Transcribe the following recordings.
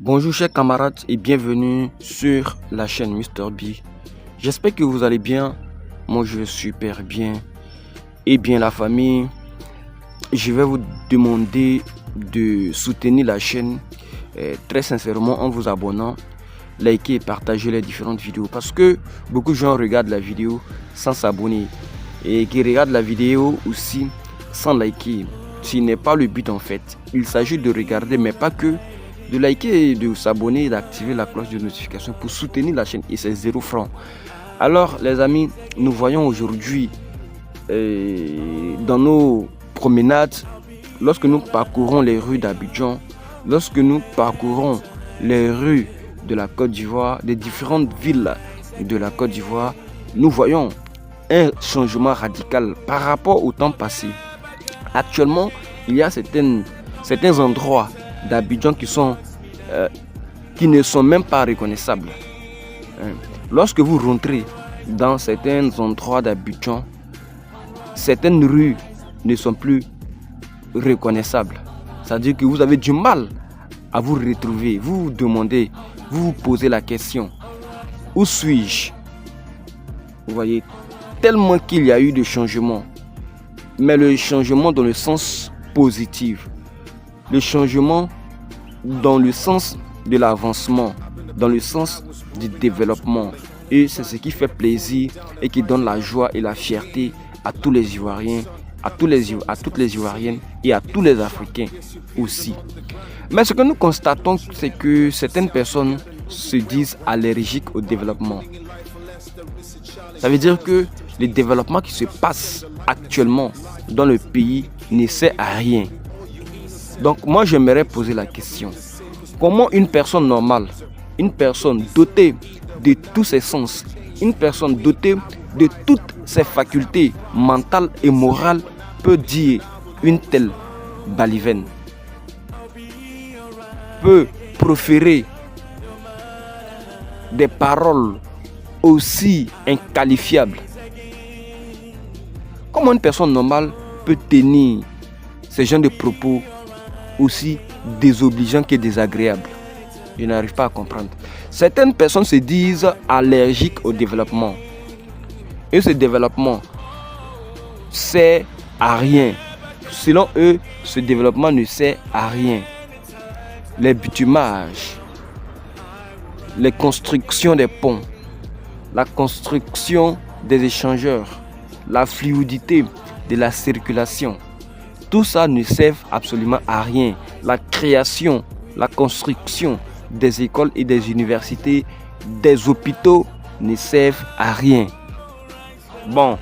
Bonjour chers camarades et bienvenue sur la chaîne Mr B. J'espère que vous allez bien. Moi je vais super bien. Et bien la famille, je vais vous demander de soutenir la chaîne très sincèrement en vous abonnant, liker et partager les différentes vidéos. Parce que beaucoup de gens regardent la vidéo sans s'abonner et qui regardent la vidéo aussi sans liker. Ce n'est pas le but en fait. Il s'agit de regarder mais pas que. De liker, de s'abonner et d'activer la cloche de notification pour soutenir la chaîne et c'est 0 francs. Alors les amis, nous voyons aujourd'hui dans nos promenades, lorsque nous parcourons les rues d'Abidjan, lorsque nous parcourons les rues de la Côte d'Ivoire, des différentes villes de la Côte d'Ivoire, nous voyons un changement radical par rapport au temps passé. Actuellement, il y a certains endroits d'Abidjan qui ne sont même pas reconnaissables. Lorsque vous rentrez dans certains endroits d'Abidjan, certaines rues ne sont plus reconnaissables. C'est-à-dire que vous avez du mal à vous retrouver. Vous vous demandez, vous vous posez la question, où suis-je? Vous voyez, tellement qu'il y a eu de changements. Mais le changement dans le sens positif. Le changement dans le sens de l'avancement, dans le sens du développement. Et c'est ce qui fait plaisir et qui donne la joie et la fierté à tous les Ivoiriens, à toutes les Ivoiriennes et à tous les Africains aussi. Mais ce que nous constatons, c'est que certaines personnes se disent allergiques au développement. Ça veut dire que le développement qui se passe actuellement dans le pays ne sert à rien. Donc moi j'aimerais poser la question, comment une personne normale, une personne dotée de tous ses sens, une personne dotée de toutes ses facultés mentales et morales peut dire une telle balivène, peut proférer des paroles aussi inqualifiables? Comment une personne normale peut tenir ce genre de propos aussi désobligeants que désagréables? Je n'arrive pas à comprendre. Certaines personnes se disent allergiques au développement. Et ce développement sert à rien. Selon eux, ce développement ne sert à rien. Les bitumages, les constructions des ponts, la construction des échangeurs, la fluidité de la circulation, tout ça ne sert absolument à rien. La création, la construction des écoles et des universités, des hôpitaux ne servent à rien. Bon,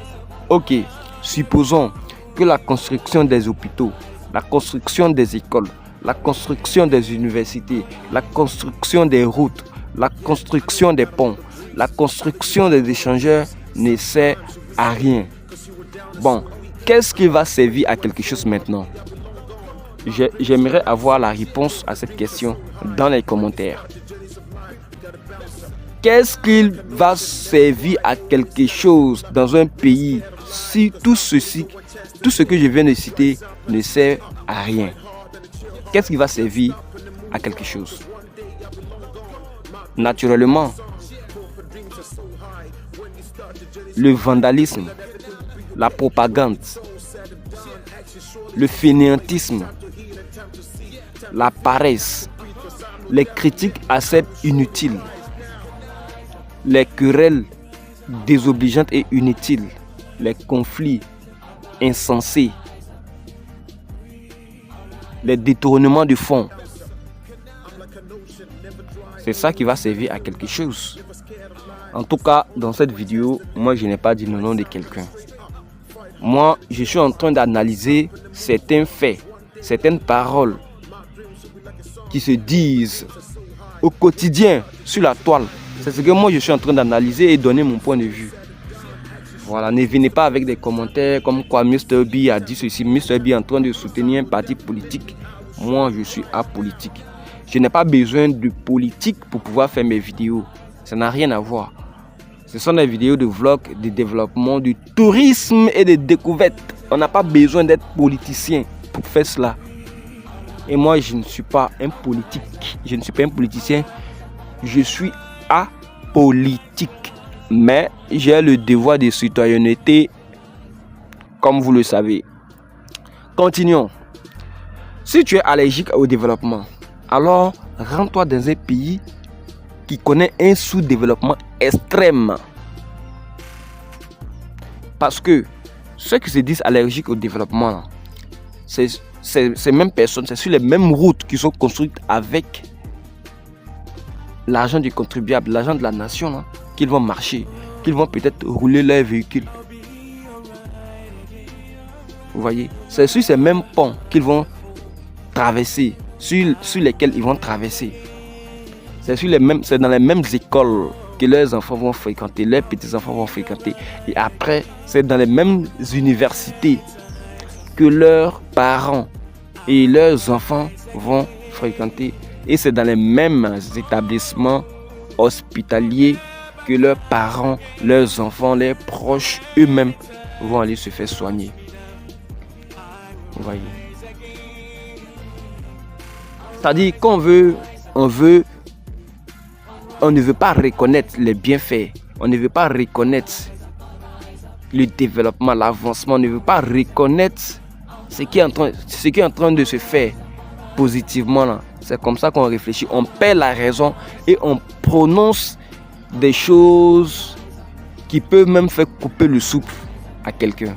ok, supposons que la construction des hôpitaux, la construction des écoles, la construction des universités, la construction des routes, la construction des ponts, la construction des échangeurs ne sert à rien. Bon, qu'est-ce qui va servir à quelque chose maintenant? J'aimerais avoir la réponse à cette question dans les commentaires. Qu'est-ce qui va servir à quelque chose dans un pays si tout ce que je viens de citer ne sert à rien? Qu'est-ce qui va servir à quelque chose? Naturellement, le vandalisme, la propagande, le fainéantisme, la paresse, les critiques acerbes inutiles, les querelles désobligeantes et inutiles, les conflits insensés, les détournements de fonds. C'est ça qui va servir à quelque chose. En tout cas, dans cette vidéo, moi je n'ai pas dit le nom de quelqu'un. Moi, je suis en train d'analyser certains faits, certaines paroles qui se disent au quotidien sur la toile. C'est ce que moi je suis en train d'analyser et donner mon point de vue. Voilà, ne venez pas avec des commentaires comme quoi Mr B a dit ceci, Mr B est en train de soutenir un parti politique. Moi, je suis apolitique. Je n'ai pas besoin de politique pour pouvoir faire mes vidéos. Ça n'a rien à voir. Ce sont des vidéos de vlog, de développement, du tourisme et de découverte. On n'a pas besoin d'être politicien pour faire cela. Et moi, je ne suis pas un politique. Je ne suis pas un politicien. Je suis apolitique. Mais j'ai le devoir de citoyenneté, comme vous le savez. Continuons. Si tu es allergique au développement, alors rends-toi dans un pays qui connaît un sous-développement extrême. Parce que ceux qui se disent allergiques au développement, ces mêmes personnes, c'est sur les mêmes routes qui sont construites avec l'argent du contribuable, l'argent de la nation, là, qu'ils vont marcher, qu'ils vont peut-être rouler leurs véhicules. Vous voyez, c'est sur ces mêmes ponts qu'ils vont traverser, sur lesquels ils vont traverser. C'est dans les mêmes écoles que leurs enfants vont fréquenter, leurs petits-enfants vont fréquenter. Et après, c'est dans les mêmes universités que leurs parents et leurs enfants vont fréquenter. Et c'est dans les mêmes établissements hospitaliers que leurs parents, leurs enfants, leurs proches eux-mêmes vont aller se faire soigner. Vous voyez. C'est-à-dire qu'on on ne veut pas reconnaître les bienfaits, on ne veut pas reconnaître le développement, l'avancement, on ne veut pas reconnaître ce qui est en train de se faire positivement là. C'est comme ça qu'on réfléchit, on perd la raison et on prononce des choses qui peuvent même faire couper le souffle à quelqu'un.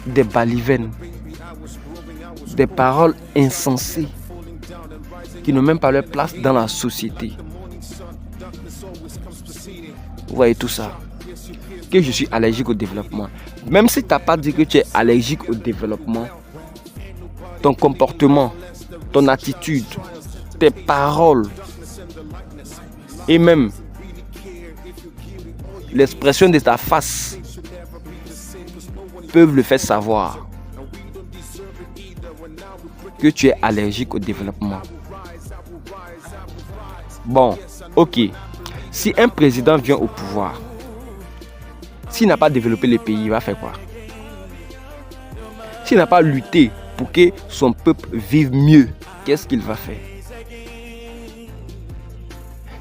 Des balivernes, des paroles insensées qui n'ont même pas leur place dans la société. Vous voyez tout ça. Que je suis allergique au développement. Même si tu n'as pas dit que tu es allergique au développement, ton comportement, ton attitude, tes paroles et même l'expression de ta face peuvent le faire savoir que tu es allergique au développement. Bon, ok. Si un président vient au pouvoir, s'il n'a pas développé le pays, il va faire quoi? S'il n'a pas lutté pour que son peuple vive mieux, qu'est-ce qu'il va faire?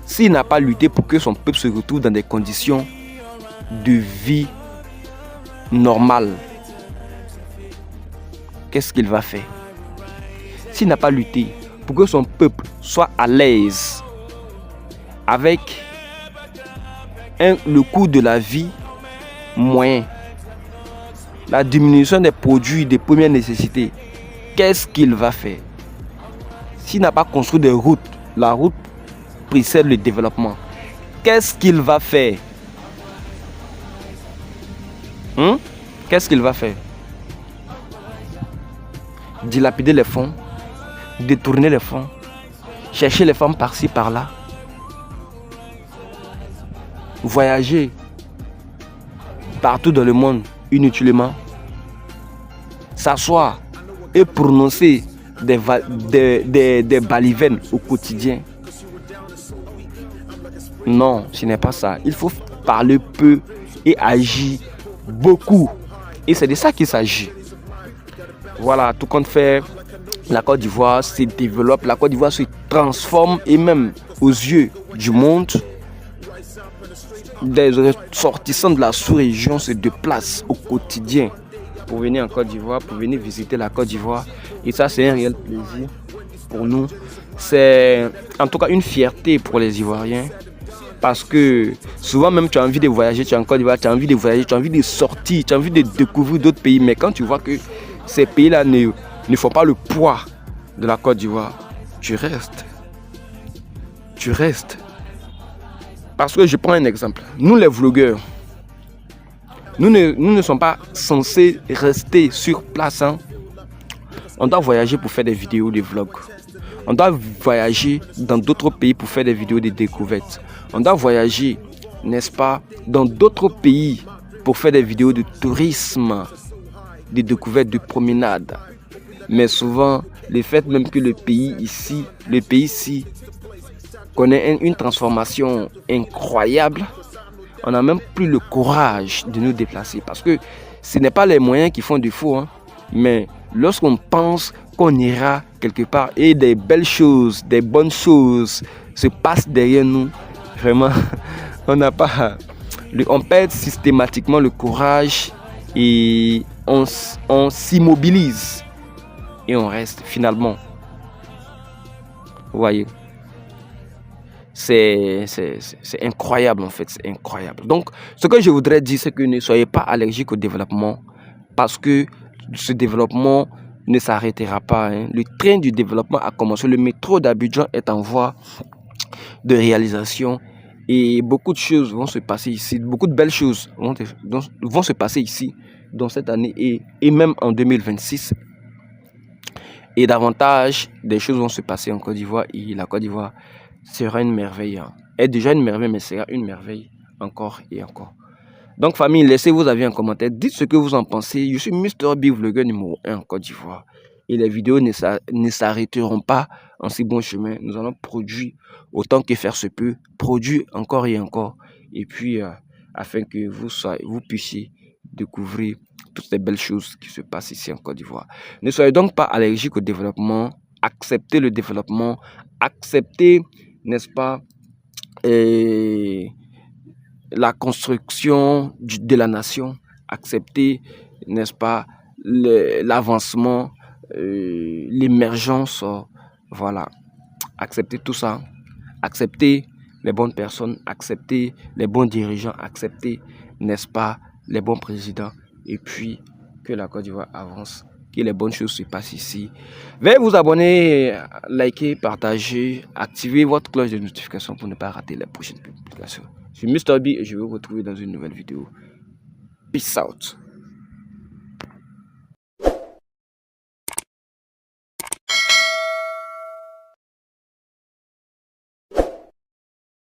S'il n'a pas lutté pour que son peuple se retrouve dans des conditions de vie normales, qu'est-ce qu'il va faire? S'il n'a pas lutté pour que son peuple soit à l'aise avec le coût de la vie moyen, la diminution des produits de première nécessité, qu'est-ce qu'il va faire? S'il n'a pas construit des routes, la route précède le développement, qu'est-ce qu'il va faire? Qu'est-ce qu'il va faire? Dilapider les fonds, détourner les fonds, chercher les femmes par-ci, par-là, voyager partout dans le monde inutilement, s'asseoir et prononcer des balivernes au quotidien. Non, ce n'est pas ça. Il faut parler peu et agir beaucoup. Et c'est de ça qu'il s'agit. Voilà, tout compte fait, la Côte d'Ivoire se développe, la Côte d'Ivoire se transforme et même aux yeux du monde, des ressortissants de la sous-région se déplacent au quotidien pour venir en Côte d'Ivoire, pour venir visiter la Côte d'Ivoire. Et ça, c'est un réel plaisir pour nous. C'est en tout cas une fierté pour les Ivoiriens. Parce que souvent même tu as envie de voyager, tu es en Côte d'Ivoire, tu as envie de voyager, tu as envie de sortir, tu as envie de découvrir d'autres pays. Mais quand tu vois que ces pays-là ne font pas le poids de la Côte d'Ivoire, tu restes. Tu restes. Parce que je prends un exemple. Nous les vlogueurs, nous ne sommes pas censés rester sur place. On doit voyager pour faire des vidéos, des vlogs. On doit voyager dans d'autres pays pour faire des vidéos de découvertes. On doit voyager, n'est-ce pas, dans d'autres pays pour faire des vidéos de tourisme, de découvertes, de promenades. Mais souvent, le fait même que le pays ici connaît une transformation incroyable, on n'a même plus le courage de nous déplacer. Parce que ce n'est pas les moyens qui font défaut, mais lorsqu'on pense qu'on ira quelque part et des belles choses, des bonnes choses se passent derrière nous, vraiment, on perd systématiquement le courage et on s'immobilise et on reste finalement. Vous voyez, c'est incroyable en fait, c'est incroyable. Donc, ce que je voudrais dire, c'est que ne soyez pas allergiques au développement parce que ce développement ne s'arrêtera pas. Hein. Le train du développement a commencé. Le métro d'Abidjan est en voie de réalisation et beaucoup de choses vont se passer ici. Beaucoup de belles choses vont se passer ici dans cette année et même en 2026. Et davantage, des choses vont se passer en Côte d'Ivoire et la Côte d'Ivoire sera une merveille. Elle est déjà une merveille, mais sera une merveille encore et encore. Donc famille, laissez vos avis en commentaire. Dites ce que vous en pensez. Je suis Mr. B, vlogger numéro 1 en Côte d'Ivoire. Et les vidéos ne s'arrêteront pas en si bon chemin. Nous allons produire autant que faire se peut. Produire encore et encore. Et puis, afin que vous puissiez découvrir toutes ces belles choses qui se passent ici en Côte d'Ivoire. Ne soyez donc pas allergiques au développement. Acceptez le développement. Acceptez, n'est-ce pas, la construction de la nation, accepter, n'est-ce pas, l'avancement, l'émergence, voilà, accepter tout ça, accepter les bonnes personnes, accepter les bons dirigeants, accepter, n'est-ce pas, les bons présidents, et puis que la Côte d'Ivoire avance, que les bonnes choses se passent ici. Veuillez vous abonner, liker, partager, activer votre cloche de notification pour ne pas rater les prochaines publications. Je suis Mr. B et je vais vous retrouver dans une nouvelle vidéo. Peace out.